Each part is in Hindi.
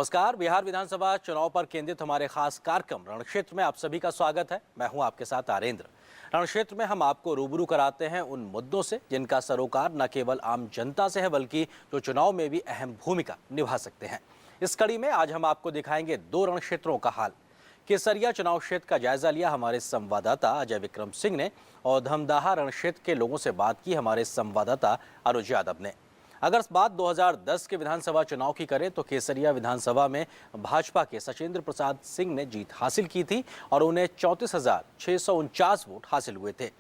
नमस्कार। बिहार विधानसभा चुनाव पर केंद्रित हमारे खास कार्यक्रम रणक्षेत्र में आप सभी का स्वागत है। मैं हूं आपके साथ आरेंद्र। रणक्षेत्र में हम आपको रूबरू कराते हैं उन मुद्दों से जिनका सरोकार न केवल आम जनता से है बल्कि जो चुनाव में भी अहम भूमिका निभा सकते हैं। इस कड़ी में आज हम आपको दिखाएंगे दो रण क्षेत्रों का हाल। केसरिया चुनाव क्षेत्र का जायजा लिया हमारे संवाददाता अजय विक्रम सिंह ने और धमदाहा रण क्षेत्र के लोगों से बात की हमारे संवाददाता अनुज यादव ने। अगर बात 2010 के विधानसभा चुनाव की करें तो केसरिया विधानसभा में भाजपा के सचेंद्र प्रसाद सिंह ने जीत हासिल की थी और उन्हें 34,649 वोट हासिल हुए थे।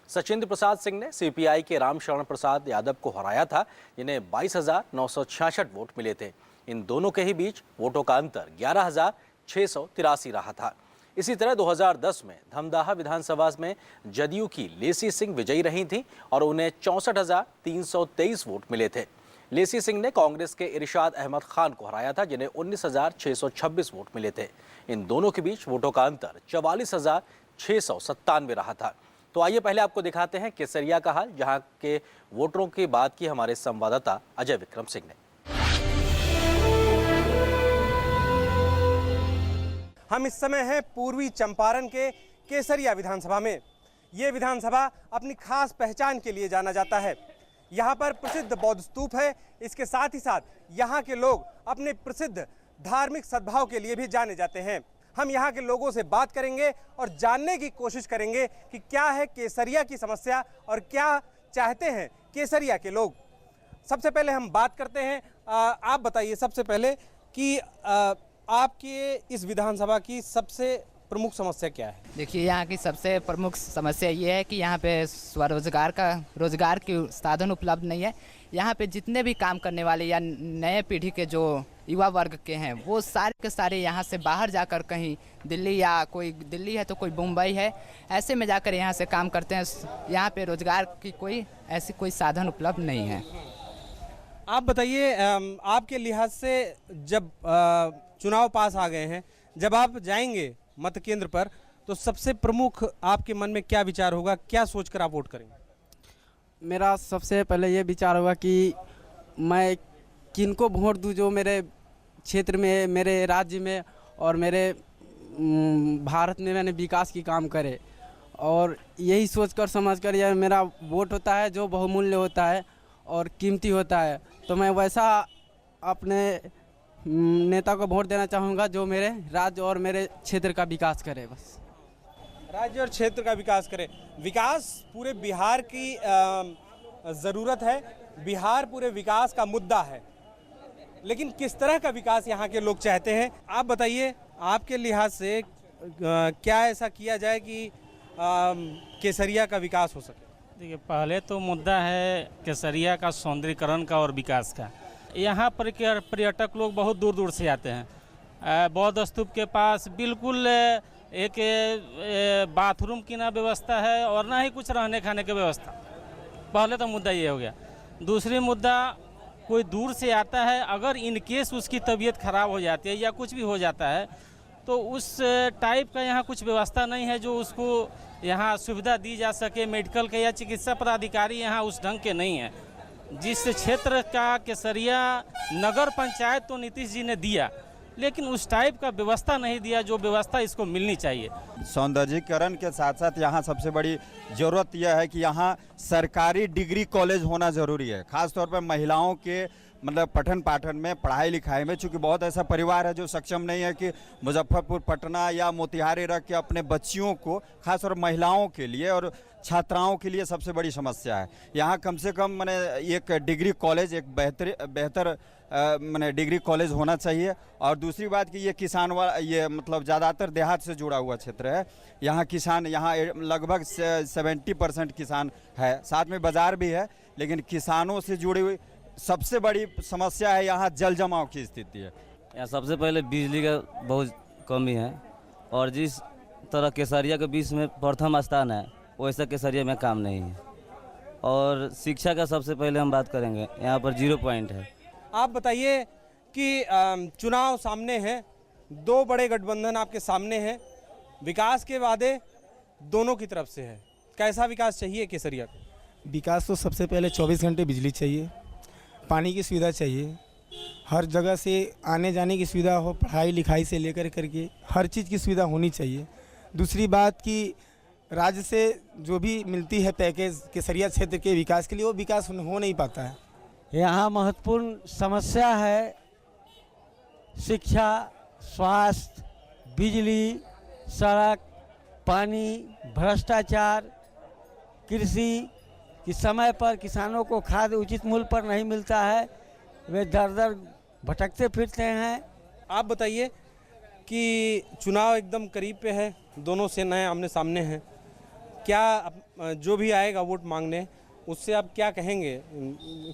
सचेंद्र प्रसाद सिंह ने सीपीआई के रामशरण प्रसाद यादव को हराया था, जिन्हें 22,966 वोट मिले थे। इन दोनों के ही बीच वोटों का अंतर 11,683 रहा था। इसी तरह 2010 में धमदाहा विधानसभा में जदयू की लेसी सिंह विजयी रही थी और उन्हें 64,323 वोट मिले थे। लेसी सिंह ने कांग्रेस के इरशाद अहमद खान को हराया था, जिन्हें 19,626 वोट मिले थे। इन दोनों के बीच वोटों का अंतर 44,697 रहा था। तो आइए पहले आपको दिखाते हैं केसरिया का हाल, जहां के वोटरों की बात की हमारे संवाददाता अजय विक्रम सिंह ने। हम इस समय हैं पूर्वी चंपारण के केसरिया विधानसभा में। ये विधानसभा अपनी खास पहचान के लिए जाना जाता है। यहाँ पर प्रसिद्ध बौद्ध स्तूप है। इसके साथ ही साथ यहाँ के लोग अपने प्रसिद्ध धार्मिक सद्भाव के लिए भी जाने जाते हैं। हम यहाँ के लोगों से बात करेंगे और जानने की कोशिश करेंगे कि क्या है केसरिया की समस्या और क्या चाहते हैं केसरिया के लोग। सबसे पहले हम बात करते हैं, आप बताइए सबसे पहले कि आपके इस विधानसभा की सबसे प्रमुख समस्या क्या है? देखिए, यहाँ की सबसे प्रमुख समस्या ये है कि यहाँ पे रोजगार की साधन उपलब्ध नहीं है। यहाँ पे जितने भी काम करने वाले या नए पीढ़ी के जो युवा वर्ग के हैं वो सारे के सारे यहाँ से बाहर जाकर कहीं दिल्ली, या कोई दिल्ली है तो कोई मुंबई है, ऐसे में जाकर यहाँ से काम करते हैं। यहाँ पे रोजगार की ऐसी कोई साधन उपलब्ध नहीं है। आप बताइए, आपके लिहाज से जब चुनाव पास आ गए हैं, जब आप जाएंगे मत केंद्र पर तो सबसे प्रमुख आपके मन में क्या विचार होगा, क्या सोचकर आप वोट करेंगे? मेरा सबसे पहले ये विचार होगा कि मैं किनको वोट दूं जो मेरे क्षेत्र में, मेरे राज्य में और मेरे भारत में मैंने विकास की काम करे। और यही सोचकर समझकर यह मेरा वोट होता है जो बहुमूल्य होता है और कीमती होता है। तो मैं वैसा अपने नेता को वोट देना चाहूँगा जो मेरे राज्य और मेरे क्षेत्र का विकास करे। बस राज्य और क्षेत्र का विकास करे। विकास पूरे बिहार की ज़रूरत है। बिहार पूरे विकास का मुद्दा है, लेकिन किस तरह का विकास यहाँ के लोग चाहते हैं? आप बताइए, आपके लिहाज से क्या ऐसा किया जाए कि केसरिया का विकास हो सके? देखिए, पहले तो मुद्दा है केसरिया का सौंदर्यीकरण का और विकास का। यहाँ पर पर्यटक लोग बहुत दूर दूर से आते हैं। बौद्ध स्तूप के पास बिल्कुल एक बाथरूम की ना व्यवस्था है और ना ही कुछ रहने खाने की व्यवस्था। पहले तो मुद्दा ये हो गया। दूसरी मुद्दा, कोई दूर से आता है, अगर इन केस उसकी तबीयत खराब हो जाती है या कुछ भी हो जाता है तो उस टाइप का यहाँ कुछ व्यवस्था नहीं है जो उसको यहाँ सुविधा दी जा सके। मेडिकल के या चिकित्सा पदाधिकारी यहाँ उस ढंग के नहीं है। जिस क्षेत्र का केसरिया नगर पंचायत तो नीतीश जी ने दिया, लेकिन उस टाइप का व्यवस्था नहीं दिया जो व्यवस्था इसको मिलनी चाहिए। सौंदर्यीकरण के साथ साथ यहाँ सबसे बड़ी ज़रूरत यह है कि यहाँ सरकारी डिग्री कॉलेज होना ज़रूरी है। ख़ास तौर पर महिलाओं के मतलब पठन पाठन में, पढ़ाई लिखाई में, चूँकि बहुत ऐसा परिवार है जो सक्षम नहीं है कि मुजफ्फरपुर, पटना या मोतिहारी रख के अपने बच्चियों को, खासतौर महिलाओं के लिए और छात्राओं के लिए सबसे बड़ी समस्या है। यहाँ कम से कम मैंने एक डिग्री कॉलेज, एक बेहतर मैंने डिग्री कॉलेज होना चाहिए। और दूसरी बात कि ये किसान वाला, ये मतलब ज़्यादातर देहात से जुड़ा हुआ क्षेत्र है। यहाँ किसान, यहाँ लगभग 70% किसान है, साथ में बाज़ार भी है, लेकिन किसानों से जुड़ी हुई सबसे बड़ी समस्या है यहाँ जल जमाव की स्थिति है। यहाँ सबसे पहले बिजली का बहुत कमी है और जिस तरह केसरिया के बीच में प्रथम स्थान है वैसा केसरिया में काम नहीं है। और शिक्षा का सबसे पहले हम बात करेंगे, यहाँ पर 0 पॉइंट है। आप बताइए कि चुनाव सामने हैं, दो बड़े गठबंधन आपके सामने हैं, विकास के वादे दोनों की तरफ से है। कैसा विकास चाहिए केसरिया को? विकास तो सबसे पहले 24 घंटे बिजली चाहिए, पानी की सुविधा चाहिए, हर जगह से आने जाने की सुविधा हो, पढ़ाई लिखाई से लेकर करके हर चीज़ की सुविधा होनी चाहिए। दूसरी बात कि राज्य से जो भी मिलती है पैकेज केसरिया क्षेत्र के विकास के लिए, वो विकास हो नहीं पाता है। यहाँ महत्वपूर्ण समस्या है शिक्षा, स्वास्थ्य, बिजली, सड़क, पानी, भ्रष्टाचार, कृषि कि समय पर किसानों को खाद उचित मूल्य पर नहीं मिलता है, वे दर दर भटकते फिरते हैं। आप बताइए कि चुनाव एकदम करीब पे है, दोनों सेनाएं आमने सामने हैं, क्या जो भी आएगा वोट मांगने उससे आप क्या कहेंगे?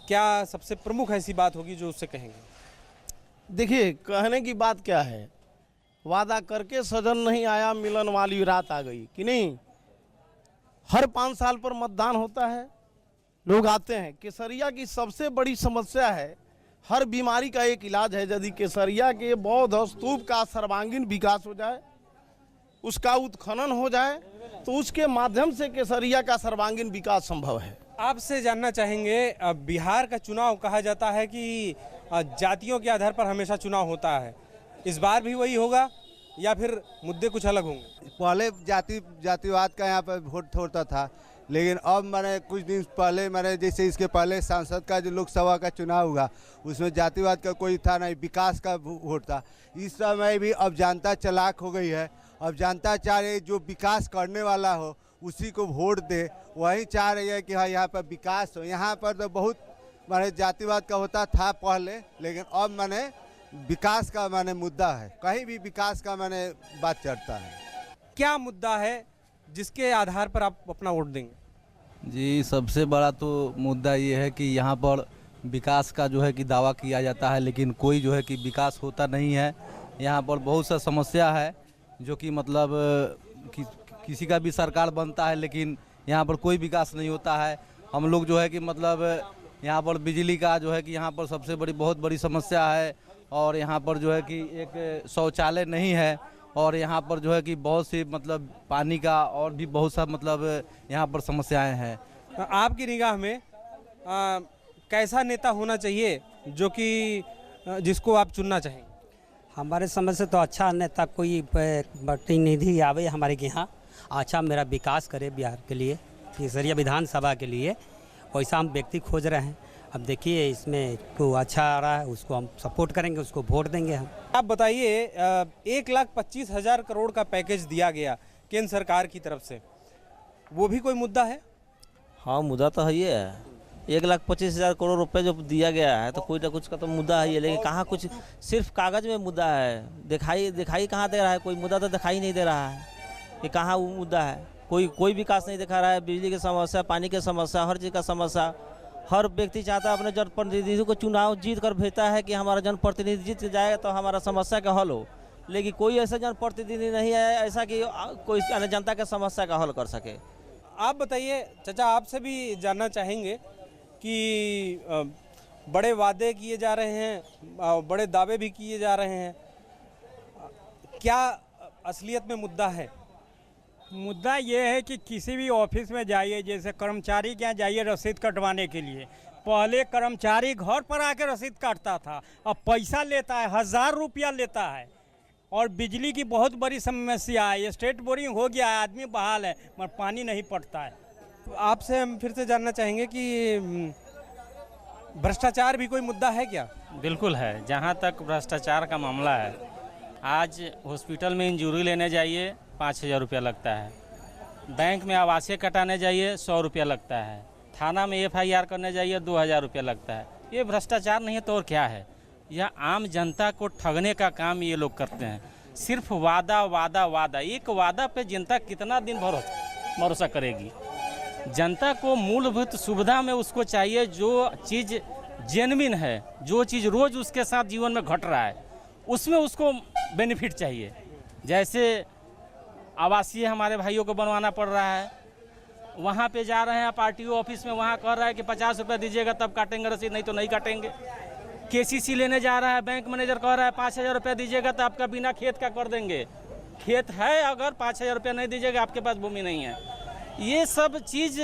क्या सबसे प्रमुख ऐसी बात होगी जो उससे कहेंगे? देखिए, कहने की बात क्या है, वादा करके सजन नहीं आया, मिलन वाली रात आ गई कि नहीं। हर 5 साल पर मतदान होता है, लोग आते हैं। केसरिया की सबसे बड़ी समस्या है, हर बीमारी का एक इलाज है। यदि केसरिया के बौद्ध स्तूप का सर्वांगीण विकास हो जाए, उसका उत्खनन हो जाए, तो उसके माध्यम से केसरिया का सर्वांगीण विकास संभव है। आपसे जानना चाहेंगे, बिहार का चुनाव कहा जाता है कि जातियों के आधार पर हमेशा चुनाव होता है, इस बार भी वही होगा या फिर मुद्दे कुछ अलग होंगे? पहले जातिवाद का यहाँ पर वोट होता था, लेकिन अब मैंने कुछ दिन पहले जैसे इसके पहले सांसद का जो लोकसभा का चुनाव हुआ उसमें जातिवाद का कोई था नहीं, विकास का वोट था। इस समय भी अब जनता चालाक हो गई है, अब जनता चाह रही है जो विकास करने वाला हो उसी को वोट दे, वही चाह रही है कि हाँ यहाँ पर विकास हो। यहाँ पर तो बहुत जातिवाद का होता था पहले, लेकिन अब विकास का मुद्दा है, कहीं भी विकास का बात चलता है। क्या मुद्दा है जिसके आधार पर आप अपना वोट देंगे? जी, सबसे बड़ा तो मुद्दा ये है कि यहाँ पर विकास का जो है कि दावा किया जाता है, लेकिन कोई जो है कि विकास होता नहीं है। यहाँ पर बहुत सा समस्या है जो कि मतलब किसी का भी सरकार बनता है, लेकिन यहाँ पर कोई विकास नहीं होता है। हम लोग जो है कि मतलब यहाँ पर बिजली का जो है कि यहाँ पर सबसे बहुत बड़ी समस्या है, और यहाँ पर जो है कि एक शौचालय नहीं है, और यहाँ पर जो है कि बहुत सी मतलब पानी का और भी बहुत सा मतलब यहाँ पर समस्याएं हैं। आपकी निगाह में कैसा नेता होना चाहिए जो कि जिसको आप चुनना चाहेंगे? हमारे समझ से तो अच्छा नेता कोई प्रतिनिधि आवे हमारे के यहाँ, अच्छा मेरा विकास करे बिहार के लिए, केसरिया विधानसभा के लिए, वैसा हम व्यक्ति खोज रहे हैं। अब देखिए इसमें को अच्छा आ रहा है उसको हम सपोर्ट करेंगे, उसको वोट देंगे हम। आप बताइए, 1,25,000 करोड़ का पैकेज दिया गया केंद्र सरकार की तरफ से, वो भी कोई मुद्दा है? हाँ, मुद्दा तो है ही है। 1,25,000 करोड़ रुपए जो दिया गया है तो कोई ना कुछ का तो मुद्दा है, लेकिन कहाँ कुछ सिर्फ कागज में मुद्दा है, दिखाई कहाँ दे रहा है? कोई मुद्दा तो दिखाई नहीं दे रहा है कि कहाँ वो मुद्दा है। कोई विकास नहीं दिखा रहा है। बिजली की समस्या, पानी की समस्या, हर चीज़ का समस्या। हर व्यक्ति चाहता है अपने जनप्रतिनिधि को चुनाव जीत कर भेजता है कि हमारा जनप्रतिनिधि जीत जाएगा तो हमारा समस्या का हल हो, लेकिन कोई ऐसा जनप्रतिनिधि नहीं है ऐसा कि कोई जनता के समस्या का हल कर सके। आप बताइए चाचा, आपसे भी जानना चाहेंगे कि बड़े वादे किए जा रहे हैं, बड़े दावे भी किए जा रहे हैं, क्या असलियत में मुद्दा है? मुद्दा ये है कि किसी भी ऑफिस में जाइए, जैसे कर्मचारी के यहाँ जाइए रसीद कटवाने के लिए, पहले कर्मचारी घर पर आके रसीद काटता था, अब पैसा लेता है, 1000 रुपया लेता है। और बिजली की बहुत बड़ी समस्या है, स्टेट बोरिंग हो गया है, आदमी बहाल है मगर पानी नहीं पड़ता है। आपसे हम फिर से जानना चाहेंगे कि भ्रष्टाचार भी कोई मुद्दा है क्या? बिल्कुल है। जहाँ तक भ्रष्टाचार का मामला है, आज हॉस्पिटल में इंजरी लेने जाइए 5,000 रुपया लगता है, बैंक में आवासीय कटाने जाइए 100 रुपया लगता है, थाना में FIR करने जाइए 2,000 रुपया लगता है। ये भ्रष्टाचार नहीं है तो और क्या है? यह आम जनता को ठगने का काम ये लोग करते हैं। सिर्फ वादा वादा वादा, एक वादा पे जनता कितना दिन भरोसा करेगी? जनता को मूलभूत सुविधा में उसको चाहिए जो चीज़ जेन्युइन है, जो चीज़ रोज़ उसके साथ जीवन में घट रहा है उसमें उसको बेनिफिट चाहिए। जैसे आवासीय हमारे भाइयों को बनवाना पड़ रहा है, वहाँ पे जा रहे हैं पार्टी ऑफिस में, वहाँ कह रहा है कि 50 रुपये दीजिएगा तब काटेंगे रसीद, नहीं तो नहीं काटेंगे। KCC लेने जा रहा है, बैंक मैनेजर कह रहा है 5,000 रुपये दीजिएगा तो आपका बिना खेत का कर देंगे। खेत है, अगर 5,000 रुपये नहीं दीजिएगा आपके पास भूमि नहीं है। ये सब चीज़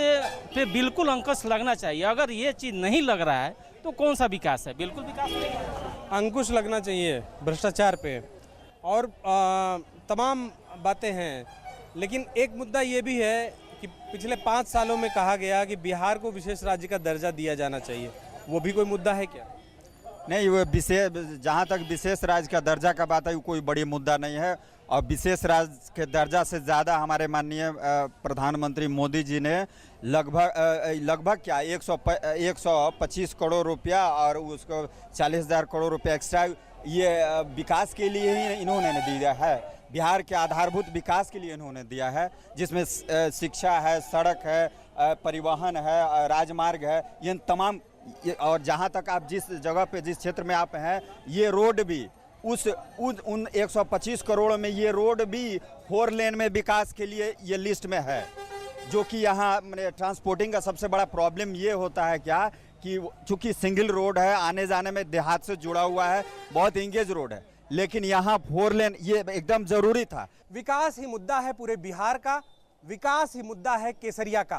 पे बिल्कुल अंकुश लगना चाहिए। अगर ये चीज़ नहीं लग रहा है तो कौन सा विकास है? बिल्कुल विकास नहीं है। अंकुश लगना चाहिए भ्रष्टाचार पे और तमाम बातें हैं, लेकिन एक मुद्दा ये भी है कि पिछले 5 सालों में कहा गया कि बिहार को विशेष राज्य का दर्जा दिया जाना चाहिए, वो भी कोई मुद्दा है क्या? नहीं, वो विशेष, जहाँ तक विशेष राज्य का दर्जा का बात है, वो कोई बड़ी मुद्दा नहीं है। और विशेष राज्य के दर्जा से ज़्यादा हमारे माननीय प्रधानमंत्री मोदी जी ने लगभग क्या 125 करोड़ रुपया और उसको 40,000 करोड़ रुपया एक्स्ट्रा ये विकास के लिए ही इन्होंने दिया है। बिहार के आधारभूत विकास के लिए इन्होंने दिया है, जिसमें शिक्षा है, सड़क है, परिवहन है, राजमार्ग है, ये तमाम। और जहाँ तक आप जिस जगह पे, जिस क्षेत्र में आप हैं, ये रोड भी उन 125 करोड़ में ये रोड भी 4 लेन में विकास के लिए ये लिस्ट में है। जो कि यहाँ ट्रांसपोर्टिंग का सबसे बड़ा प्रॉब्लम ये होता है क्या कि चूँकि सिंगल रोड है, आने जाने में देहात से जुड़ा हुआ है, बहुत इंगेज रोड है, लेकिन यहाँ 4 लेन ये एकदम ज़रूरी था। विकास ही मुद्दा है पूरे बिहार का, विकास ही मुद्दा है केसरिया का।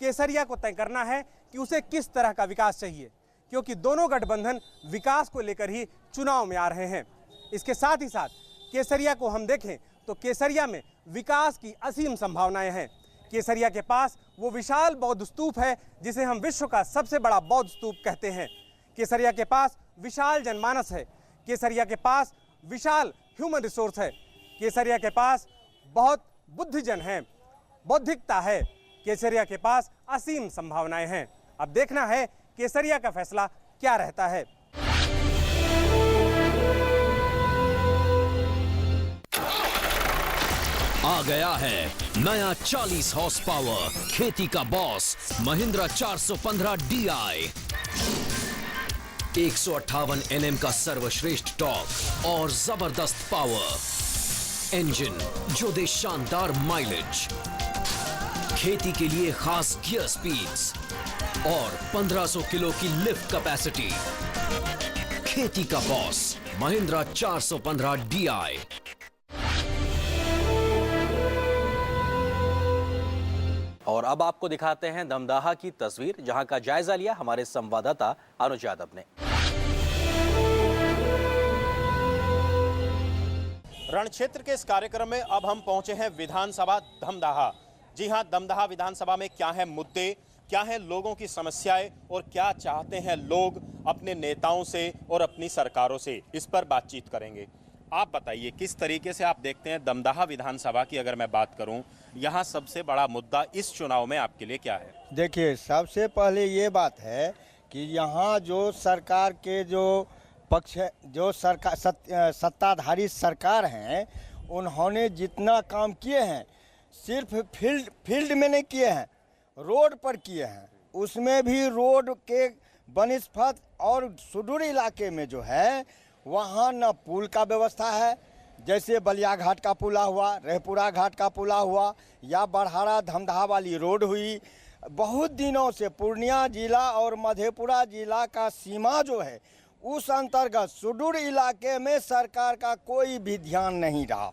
केसरिया को तय करना है कि उसे किस तरह का विकास चाहिए, क्योंकि दोनों गठबंधन विकास को लेकर ही चुनाव में आ रहे हैं। इसके साथ ही साथ केसरिया को हम देखें तो केसरिया में विकास की असीम संभावनाएं हैं। केसरिया के पास वो विशाल बौद्ध स्तूप है जिसे हम विश्व का सबसे बड़ा बौद्ध स्तूप कहते हैं। केसरिया के पास विशाल जनमानस है। केसरिया के पास विशाल ह्यूमन रिसोर्स है। केसरिया के पास बहुत बुद्धिजन है, बौद्धिकता है। केसरिया के पास असीम संभावनाएं हैं। अब देखना है केसरिया का फैसला क्या रहता है। आ गया है नया 40 हॉर्स पावर खेती का बॉस महिंद्रा 415 DI। 158 NM का सर्वश्रेष्ठ टॉर्क और जबरदस्त पावर इंजन जो दे शानदार माइलेज, खेती के लिए खास गियर स्पीड्स और 1500 किलो की लिफ्ट कैपेसिटी। खेती का बॉस महिंद्रा 415 DI। और अब आपको दिखाते हैं दमदाहा की तस्वीर, जहां का जायजा लिया हमारे संवाददाता अनुज यादव ने। रण क्षेत्र के इस कार्यक्रम में अब हम पहुंचे हैं विधानसभा दमदाहा। जी हां, दमदाहा विधानसभा में क्या है मुद्दे, क्या है लोगों की समस्याएं और क्या चाहते हैं लोग अपने नेताओं से और अपनी सरकारों से, इस पर बातचीत करेंगे। आप बताइए किस तरीके से आप देखते हैं दमदाहा विधानसभा की अगर मैं बात करूं, यहाँ सबसे बड़ा मुद्दा इस चुनाव में आपके लिए क्या है? देखिए, सबसे पहले ये बात है कि यहाँ जो सरकार के जो पक्ष है, जो सरकार सत्ताधारी सरकार हैं, उन्होंने जितना काम किए हैं सिर्फ फील्ड में नहीं किए हैं, रोड पर किए हैं। उसमें भी रोड के बनिस्पत और सुदूर इलाके में जो है वहाँ न पुल का व्यवस्था है, जैसे बलिया घाट का पुला हुआ, रहपुरा घाट का पुला हुआ या बड़हारा धमदाहा वाली रोड हुई। बहुत दिनों से पूर्णिया जिला और मधेपुरा जिला का सीमा जो है उस अंतर्गत सुदूर इलाके में सरकार का कोई भी ध्यान नहीं रहा।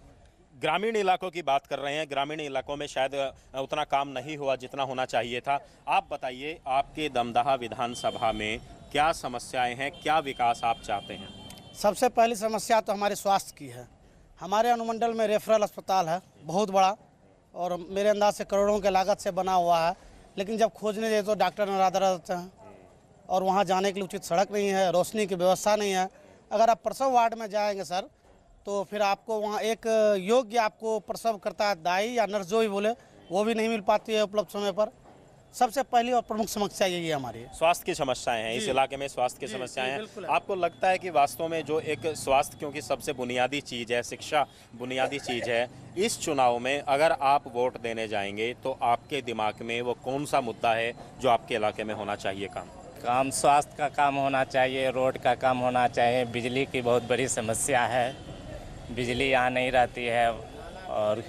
ग्रामीण इलाकों की बात कर रहे हैं, ग्रामीण इलाकों में शायद उतना काम नहीं हुआ जितना होना चाहिए था। आप बताइए आपके दमदाहा विधानसभा में क्या समस्याएं हैं, क्या विकास आप चाहते हैं? सबसे पहली समस्या तो हमारे स्वास्थ्य की है। हमारे अनुमंडल में रेफरल अस्पताल है बहुत बड़ा और मेरे अंदाज से करोड़ों के लागत से बना हुआ है, लेकिन जब खोजने जाए तो डॉक्टर नाराज रहते हैं और वहाँ जाने के लिए उचित सड़क नहीं है, रोशनी की व्यवस्था नहीं है। अगर आप प्रसव वार्ड में जाएंगे सर तो फिर आपको वहाँ एक योग्य आपको प्रसव करता है दाई या नर्स जो भी बोले वो भी नहीं मिल पाती है उपलब्ध समय पर। सबसे पहली और प्रमुख समस्या यही है हमारी। स्वास्थ्य की समस्याएं हैं इस इलाके में, स्वास्थ्य की समस्याएं हैं। आपको लगता है कि वास्तव में जो एक स्वास्थ्य, क्योंकि सबसे बुनियादी चीज़ है, शिक्षा बुनियादी चीज़ है, इस चुनाव में अगर आप वोट देने जाएंगे तो आपके दिमाग में वो कौन सा मुद्दा है जो आपके इलाके में होना चाहिए? काम स्वास्थ्य का काम होना चाहिए, रोड का काम होना चाहिए। बिजली की बहुत बड़ी समस्या है, बिजली यहाँ नहीं रहती है और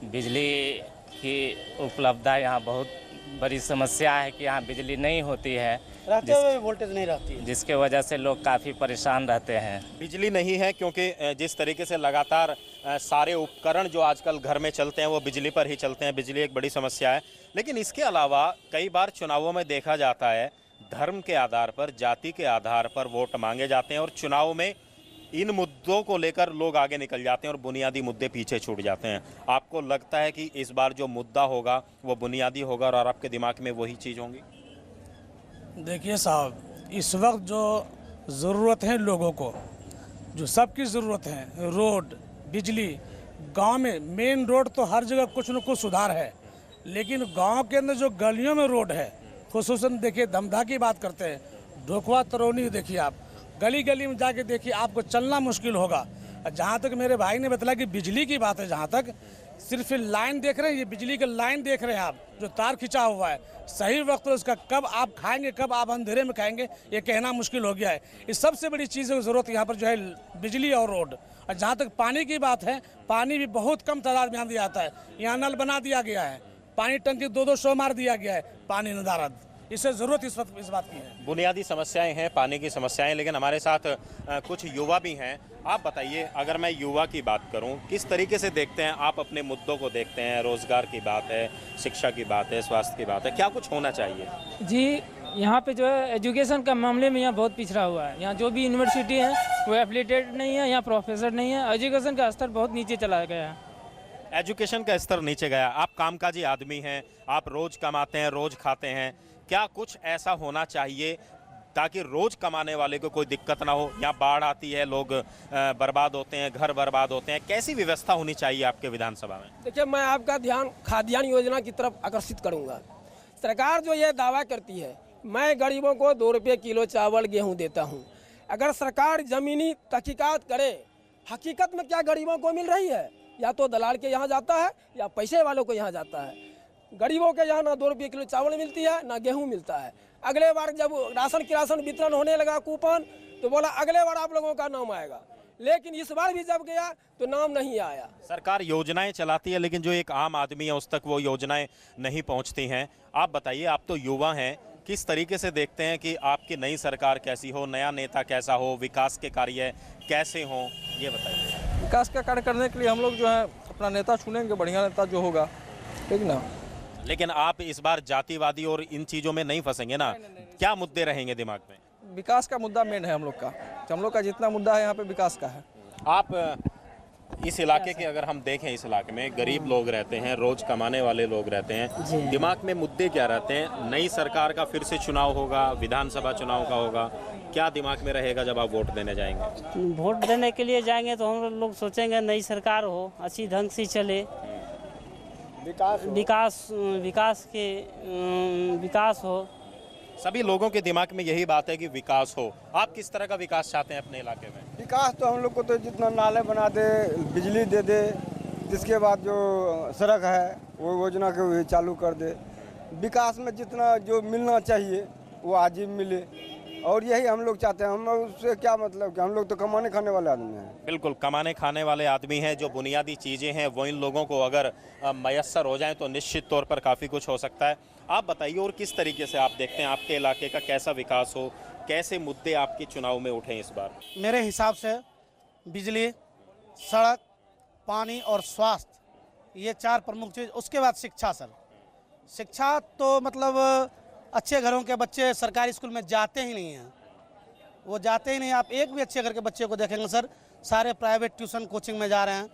बिजली की उपलब्धता यहाँ बहुत बड़ी समस्या है कि यहाँ बिजली नहीं होती है, रहते हुए वोल्टेज नहीं रहती है, जिसके वजह से लोग काफ़ी परेशान रहते हैं। बिजली नहीं है क्योंकि जिस तरीके से लगातार सारे उपकरण जो आजकल घर में चलते हैं वो बिजली पर ही चलते हैं। बिजली एक बड़ी समस्या है, लेकिन इसके अलावा कई बार चुनावों में देखा जाता है धर्म के आधार पर, जाति के आधार पर वोट मांगे जाते हैं और चुनाव में इन मुद्दों को लेकर लोग आगे निकल जाते हैं और बुनियादी मुद्दे पीछे छूट जाते हैं। आपको लगता है कि इस बार जो मुद्दा होगा वो बुनियादी होगा और आपके दिमाग में वही चीज़ होंगी? देखिए साहब, इस वक्त जो ज़रूरत है लोगों को, जो सबकी ज़रूरत है, रोड, बिजली, गांव में मेन रोड तो हर जगह कुछ न कुछ सुधार है, लेकिन गांव के अंदर जो गलियों में रोड है, खुसूसन देखिए दमदहा की बात करते हैं, ढोकवा तरौनी देखिए आप, गली गली में जाके देखिए आपको चलना मुश्किल होगा। जहाँ तक मेरे भाई ने बताया कि बिजली की बात है, जहाँ तक सिर्फ लाइन देख रहे हैं, ये बिजली का लाइन देख रहे हैं आप, जो तार खिंचा हुआ है, सही वक्त पर उसका कब आप खाएंगे, कब आप अंधेरे में खाएंगे, ये कहना मुश्किल हो गया है। इस सबसे बड़ी चीज़ की ज़रूरत यहाँ पर जो है बिजली और रोड। और जहाँ तक पानी की बात है, पानी भी बहुत कम तादाद में यहाँ दिया जाता है। यहाँ नल बना दिया गया है, पानी टंकी 2-2 मार दिया गया है, पानी नदारद। इससे ज़रूरत इस वक्त इस बात की है। बुनियादी समस्याएं हैं, पानी की समस्याएं, लेकिन हमारे साथ कुछ युवा भी हैं। आप बताइए, अगर मैं युवा की बात करूं, किस तरीके से देखते हैं आप अपने मुद्दों को? देखते हैं रोजगार की बात है, शिक्षा की बात है, स्वास्थ्य की बात है, क्या कुछ होना चाहिए? जी, यहाँ पे जो है एजुकेशन का मामले में यहाँ बहुत पिछड़ा हुआ है। यहाँ जो भी यूनिवर्सिटी है वो एफिलिएटेड नहीं है, यहाँ प्रोफेसर नहीं है, एजुकेशन का स्तर बहुत नीचे चला गया है। एजुकेशन का स्तर नीचे गया। आप कामकाजी आदमी हैं, आप रोज कमाते हैं, रोज खाते हैं, क्या कुछ ऐसा होना चाहिए ताकि रोज कमाने वाले को कोई दिक्कत ना हो? यहाँ बाढ़ आती है, लोग बर्बाद होते हैं, घर बर्बाद होते हैं, कैसी व्यवस्था होनी चाहिए आपके विधानसभा में? देखिए, मैं आपका ध्यान खाद्यान्न योजना की तरफ आकर्षित करूंगा। सरकार जो ये दावा करती है, मैं गरीबों को 2 रुपये किलो चावल गेहूं देता हूं, अगर सरकार ज़मीनी तहकीकात करे, हकीकत में क्या गरीबों को मिल रही है? या तो दलाल के यहाँ जाता है या पैसे वालों को यहाँ जाता है। गरीबों के यहाँ ना 2 रुपये किलो चावल मिलती है, ना गेहूं मिलता है। अगले बार जब राशन वितरण होने लगा कूपन, तो बोला अगले बार आप लोगों का नाम आएगा, लेकिन इस बार भी जब गया तो नाम नहीं आया। सरकार योजनाएं चलाती है, लेकिन जो एक आम आदमी है उस तक वो योजनाएं नहीं पहुंचती हैं। आप बताइए, आप तो युवा हैं, किस तरीके से देखते हैं कि आपकी नई सरकार कैसी हो, नया नेता कैसा हो, विकास के कार्य कैसे हों, ये बताइए। विकास का कार्य करने के लिए हम लोग जो है अपना नेता चुनेंगे, बढ़िया नेता जो होगा, ठीक ना। लेकिन आप इस बार जातिवादी और इन चीज़ों में नहीं फंसेंगे ना? क्या मुद्दे रहेंगे दिमाग में? विकास का मुद्दा मेन है हम लोग का, हम लोग का जितना मुद्दा है यहाँ पे विकास का है। आप इस इलाके के अगर हम देखें, इस इलाके में गरीब लोग रहते हैं, रोज कमाने वाले लोग रहते हैं, दिमाग में मुद्दे क्या रहते हैं? नई सरकार का फिर से चुनाव होगा, विधानसभा चुनाव का होगा, क्या दिमाग में रहेगा जब आप वोट देने जाएंगे? वोट देने के लिए जाएंगे तो हम लोग सोचेंगे नई सरकार हो, अच्छी ढंग से चले, विकास हो। सभी लोगों के दिमाग में यही बात है कि विकास हो। आप किस तरह का विकास चाहते हैं अपने इलाके में? विकास तो हम लोग को तो जितना नाले बना दे, बिजली दे दे, जिसके बाद जो सड़क है वो योजना के चालू कर दे। विकास में जितना जो मिलना चाहिए वो आज ही मिले, और यही हम लोग चाहते हैं। हम लोग उससे क्या मतलब कि हम लोग तो कमाने खाने वाले आदमी हैं। बिल्कुल कमाने खाने वाले आदमी हैं। जो बुनियादी चीज़ें हैं वो इन लोगों को अगर मयस्सर हो जाएं तो निश्चित तौर पर काफ़ी कुछ हो सकता है। आप बताइए, और किस तरीके से आप देखते हैं आपके इलाके का कैसा विकास हो, कैसे मुद्दे आपके चुनाव में उठें इस बार? मेरे हिसाब से बिजली, सड़क, पानी और स्वास्थ्य, ये 4 प्रमुख चीज़। उसके बाद शिक्षा। सर, शिक्षा तो मतलब अच्छे घरों के बच्चे सरकारी स्कूल में जाते ही नहीं हैं, वो जाते ही नहीं। आप एक भी अच्छे घर के बच्चे को देखेंगे सर, सारे प्राइवेट ट्यूशन कोचिंग में जा रहे हैं।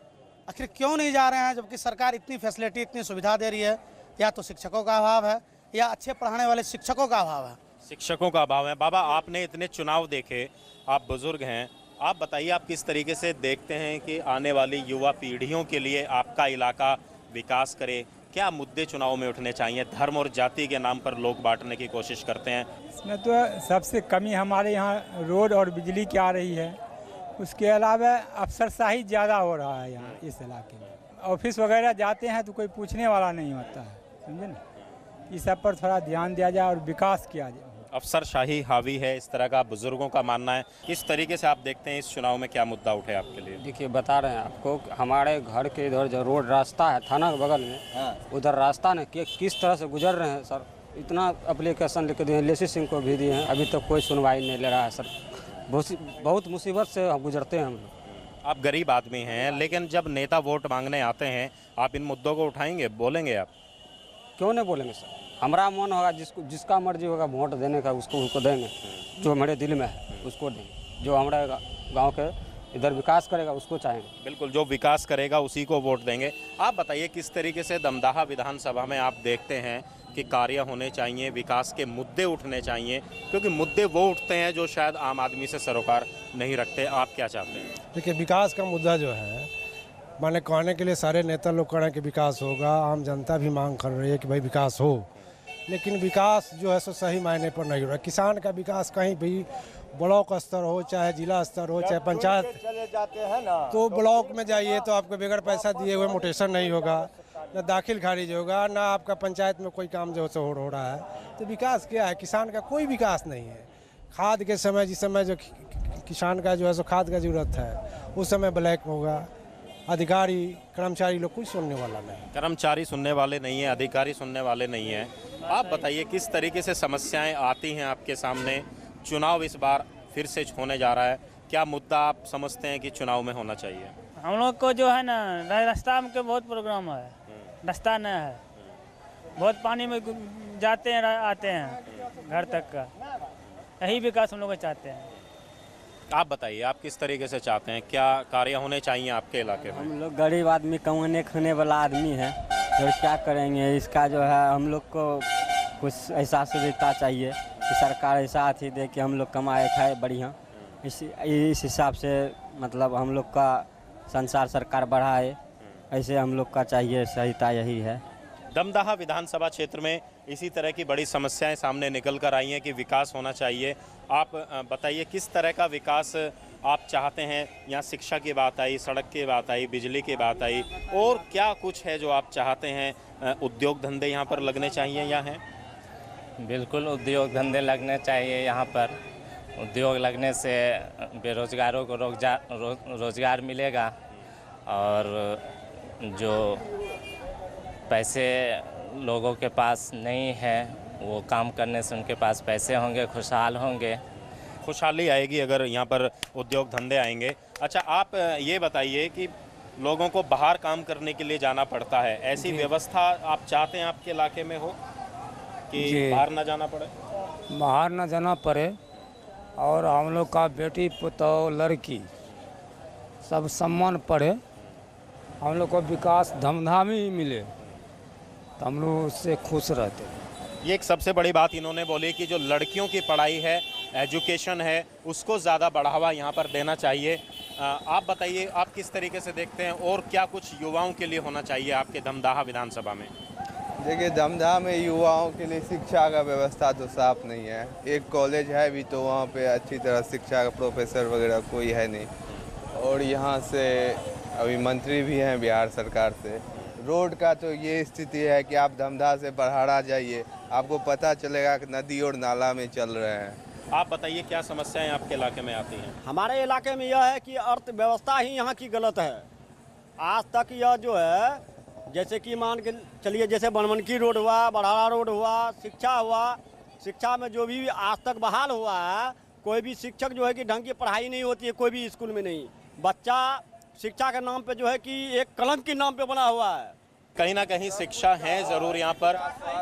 आखिर क्यों नहीं जा रहे हैं, जबकि सरकार इतनी फैसिलिटी, इतनी सुविधा दे रही है? या तो शिक्षकों का अभाव है या अच्छे पढ़ाने वाले शिक्षकों का अभाव है। शिक्षकों का अभाव है। बाबा, आपने इतने चुनाव देखे, आप बुजुर्ग हैं, आप बताइए आप किस तरीके से देखते हैं कि आने वाली युवा पीढ़ियों के लिए आपका इलाका विकास करे? क्या मुद्दे चुनाव में उठने चाहिए? धर्म और जाति के नाम पर लोग बांटने की कोशिश करते हैं। इसमें तो सबसे कमी हमारे यहाँ रोड और बिजली की आ रही है। उसके अलावा अफसरशाही ज़्यादा हो रहा है यहाँ इस इलाके में। ऑफिस वगैरह जाते हैं तो कोई पूछने वाला नहीं होता है, समझे ना। इस सब पर थोड़ा ध्यान दिया जाए और विकास किया जाए। अफसरशाही हावी है, इस तरह का बुजुर्गों का मानना है। किस तरीके से आप देखते हैं इस चुनाव में क्या मुद्दा उठे आपके लिए? देखिए, बता रहे हैं आपको, हमारे घर के इधर जो रोड रास्ता है थाना के बगल में, उधर रास्ता ने किस तरह से गुजर रहे हैं सर। इतना एप्लीकेशन लिख दिए, लेसी सिंह को भी दिए हैं, अभी तक कोई सुनवाई नहीं ले रहा है सर। बहुत मुसीबत से हम गुजरते हैं हम लोग। आप गरीब आदमी हैं, लेकिन जब नेता वोट मांगने आते हैं आप इन मुद्दों को उठाएंगे, बोलेंगे आप? क्यों नहीं बोलेंगे सर, हमारा मन होगा जिसका मर्जी होगा वोट देने का उसको देंगे, जो हमारे दिल में है उसको देंगे, जो हमारे गांव के इधर विकास करेगा उसको चाहेंगे। बिल्कुल, जो विकास करेगा उसी को वोट देंगे। आप बताइए किस तरीके से दमदाहा विधानसभा में आप देखते हैं कि कार्य होने चाहिए, विकास के मुद्दे उठने चाहिए, क्योंकि मुद्दे वो उठते हैं जो शायद आम आदमी से सरोकार नहीं रखते। आप क्या चाहते हैं? देखिए, विकास का मुद्दा जो है माने कहने के लिए सारे नेता लोग कह रहे हैं कि विकास होगा, आम जनता भी मांग कर रही है कि भाई विकास हो, लेकिन विकास जो है सो सही मायने पर नहीं हो रहा। किसान का विकास कहीं भी ब्लॉक स्तर हो, चाहे जिला स्तर हो, चाहे पंचायत, चले जाते हैं ना, तो ब्लॉक में जाइए तो आपको बगैर पैसा दिए हुए मोटेशन नहीं होगा, न दाखिल खारिज होगा, ना आपका पंचायत में कोई काम जो हो रहा है। तो विकास क्या है? किसान का कोई विकास नहीं है। खाद के समय जिस समय जो किसान का जो है सो खाद का जरूरत है उस समय ब्लैक होगा। अधिकारी कर्मचारी लोग कुछ सुनने वाला नहीं, कर्मचारी सुनने वाले नहीं है, अधिकारी सुनने वाले नहीं है। आप बताइए किस तरीके से समस्याएं आती हैं आपके सामने? चुनाव इस बार फिर से होने जा रहा है, क्या मुद्दा आप समझते हैं कि चुनाव में होना चाहिए? हम लोग को जो है ना रास्ता में बहुत प्रोग्राम है, रास्ता नहीं है, बहुत पानी में जाते हैं आते हैं घर तक का, यही विकास हम लोग चाहते हैं। आप बताइए, आप किस तरीके से चाहते हैं, क्या कार्य होने चाहिए आपके इलाके में? हम लोग गरीब आदमी, कमाने खाने वाला आदमी है, तो क्या करेंगे? इसका जो है हम लोग को कुछ ऐसा सुविधा चाहिए कि सरकार ऐसा अथी दे कि हम लोग कमाए खाए बढ़िया। इस हिसाब से मतलब हम लोग का संसार सरकार बढ़ाए, ऐसे हम लोग का चाहिए, सहीता यही है। दमदाहा विधानसभा क्षेत्र में इसी तरह की बड़ी समस्याएं सामने निकल कर आई हैं कि विकास होना चाहिए। आप बताइए किस तरह का विकास आप चाहते हैं? यहाँ शिक्षा की बात आई, सड़क की बात आई, बिजली की बात आई, और क्या कुछ है जो आप चाहते हैं? उद्योग धंधे यहाँ पर लगने चाहिए या हैं? बिल्कुल, उद्योग धंधे लगने चाहिए यहाँ पर। उद्योग लगने से बेरोजगारों को रोजगार मिलेगा, और जो पैसे लोगों के पास नहीं है वो काम करने से उनके पास पैसे होंगे, खुशहाल होंगे। खुशहाली आएगी अगर यहाँ पर उद्योग धंधे आएंगे। अच्छा, आप ये बताइए कि लोगों को बाहर काम करने के लिए जाना पड़ता है, ऐसी व्यवस्था आप चाहते हैं आपके इलाके में हो कि बाहर ना जाना पड़े? बाहर ना जाना पड़े, और हम लोग का बेटी पुतौ लड़की सब सम्मान पड़े, हम लोग को विकास धमधामी मिले, तो हम लोग उससे खुश रहते। ये एक सबसे बड़ी बात इन्होंने बोली कि जो लड़कियों की पढ़ाई है, एजुकेशन है, उसको ज़्यादा बढ़ावा यहाँ पर देना चाहिए। आप बताइए, आप किस तरीके से देखते हैं, और क्या कुछ युवाओं के लिए होना चाहिए आपके दमदाहा विधानसभा में? देखिए, दमदाहा में युवाओं के लिए शिक्षा का व्यवस्था तो साफ नहीं है। एक कॉलेज है भी तो वहाँ पे अच्छी तरह शिक्षा का प्रोफेसर वगैरह कोई है नहीं, और यहाँ से अभी मंत्री भी हैं बिहार सरकार से। रोड का तो ये स्थिति है कि आप दमदाहा से बरहाड़ा जाइए, आपको पता चलेगा कि नदी और नाला में चल रहे हैं। आप बताइए क्या समस्याएं आपके इलाके में आती हैं? हमारे इलाके में यह है कि अर्थव्यवस्था ही यहाँ की गलत है। आज तक यह जो है, जैसे कि मान के चलिए, जैसे बनमनकी रोड हुआ, बरहाड़ा रोड हुआ, शिक्षा हुआ, शिक्षा में जो भी आज तक बहाल हुआ है, कोई भी शिक्षक जो है कि ढंग की पढ़ाई नहीं होती है, कोई भी स्कूल में नहीं। बच्चा शिक्षा के नाम पे जो है कि एक कलंक के नाम पे बना हुआ है। कहीं ना कहीं शिक्षा है ज़रूर यहाँ पर,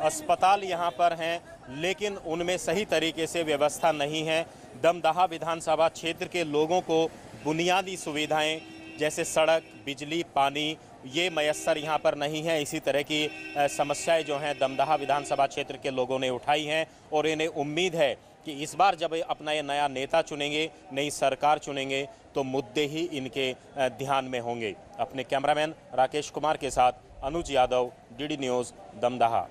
अस्पताल यहाँ पर हैं, लेकिन उनमें सही तरीके से व्यवस्था नहीं है। दमदाहा विधानसभा क्षेत्र के लोगों को बुनियादी सुविधाएं जैसे सड़क, बिजली, पानी, ये मयस्सर यहाँ पर नहीं है। इसी तरह की समस्याएं जो हैं दमदाहा विधानसभा क्षेत्र के लोगों ने उठाई हैं, और इन्हें उम्मीद है कि इस बार जब अपना ये नया नेता चुनेंगे, नई सरकार चुनेंगे, तो मुद्दे ही इनके ध्यान में होंगे। अपने कैमरामैन राकेश कुमार के साथ अनुज यादव, डीडी न्यूज़, दमदाहा।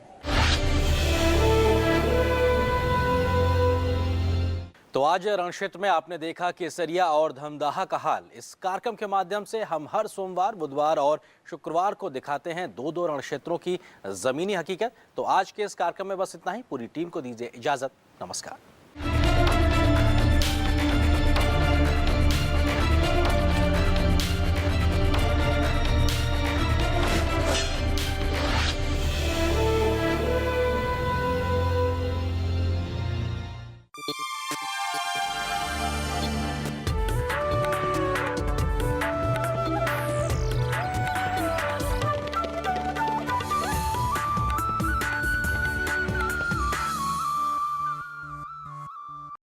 तो आज रणक्षेत्र में आपने देखा केसरिया और धमदाहा का हाल। इस कार्यक्रम के माध्यम से हम हर सोमवार, बुधवार और शुक्रवार को दिखाते हैं दो रणक्षेत्रों की जमीनी हकीकत। तो आज के इस कार्यक्रम में बस इतना ही। पूरी टीम को दीजिए इजाजत। नमस्कार।